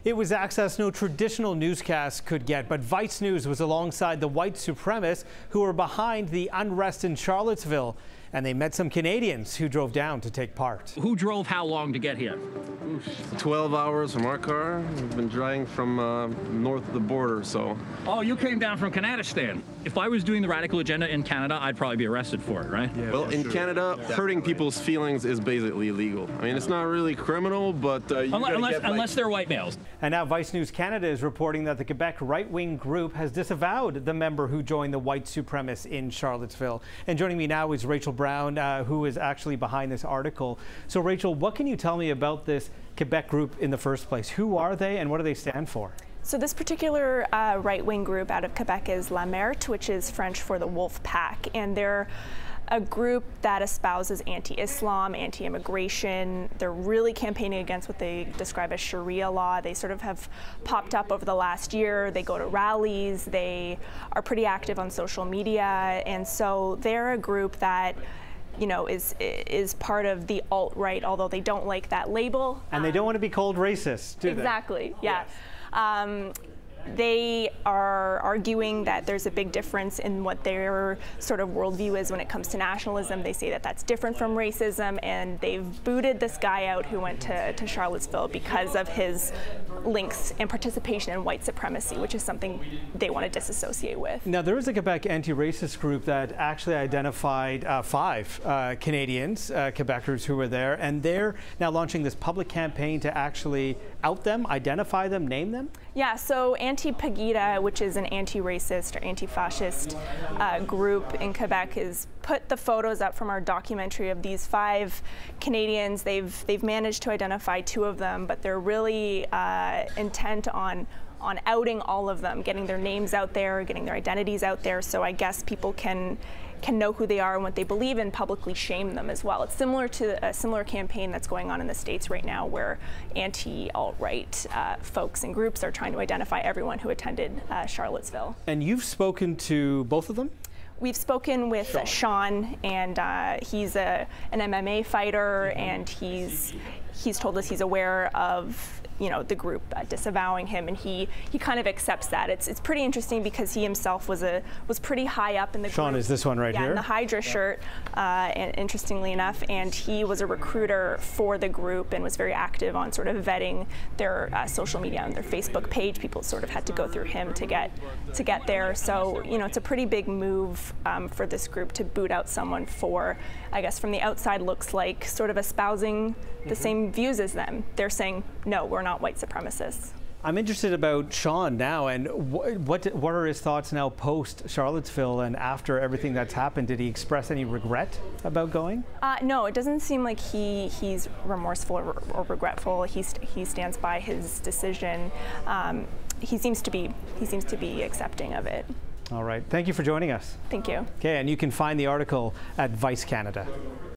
It was access no traditional newscast could get, but Vice News was alongside the white supremacists who were behind the unrest in Charlottesville. And they met some Canadians who drove down to take part. Who drove how long to get here? 12 hours from our car. We've been driving from north of the border, so. Oh, you came down from Canadistan. If I was doing the radical agenda in Canada, I'd probably be arrested for it, right? Yeah, well, in Canada, hurting people's feelings is basically illegal. I mean, it's not really criminal, but unless they're white males. And now Vice News Canada is reporting that the Quebec right-wing group has disavowed the member who joined the white supremacists in Charlottesville. And joining me now is Rachel Browne, who is actually behind this article. So, Rachel, what can you tell me about this Quebec group in the first place? Who are they and what do they stand for? So this particular right-wing group out of Quebec is La Meurthe, which is French for the wolf pack, and they're a group that espouses anti-Islam, anti-immigration. They're really campaigning against what they describe as Sharia law. They sort of have popped up over the last year. They go to rallies. They are pretty active on social media, and so they're a group that, you know, is part of the alt-right, although they don't like that label. And they don't want to be called racist, do they? Exactly, yeah. Yes. They are arguing that there's a big difference in what their sort of worldview is when it comes to nationalism. They say that that's different from racism, and they've booted this guy out who went to Charlottesville because of his links and participation in white supremacy, which is something they want to disassociate with. Now, there is a Quebec anti-racist group that actually identified 5 Canadians, Quebecers who were there, and they're now launching this public campaign to actually out them, identify them, name them? Yeah, so Anti-Pegida, which is an anti-racist or anti-fascist group in Quebec, has put the photos up from our documentary of these 5 Canadians. They've managed to identify 2 of them, but they're really intent on outing all of them, getting their names out there, getting their identities out there, so I guess people can know who they are and what they believe and publicly shame them as well. It's similar to a similar campaign that's going on in the States right now, where anti-alt-right folks and groups are trying to identify everyone who attended Charlottesville. And you've spoken to both of them? We've spoken with Sean, and he's an MMA fighter, and he's told us he's aware of, you know, the group disavowing him, and he kind of accepts that. It's pretty interesting because he himself was pretty high up in the group. Sean is this one right here? Yeah, in the Hydra shirt, and interestingly enough, and he was a recruiter for the group and was very active on sort of vetting their social media and their Facebook page. People sort of had to go through him to get there. So, you know, it's a pretty big move for this group to boot out someone for, I guess from the outside looks like sort of espousing the same views as them. They're saying, no, we're not white supremacists. I'm interested about Sean now, and what are his thoughts now post Charlottesville and after everything that's happened? Did he express any regret about going? No, it doesn't seem like he's remorseful or regretful. He stands by his decision. He seems to be accepting of it. All right. Thank you for joining us. Thank you. Okay, and you can find the article at Vice Canada.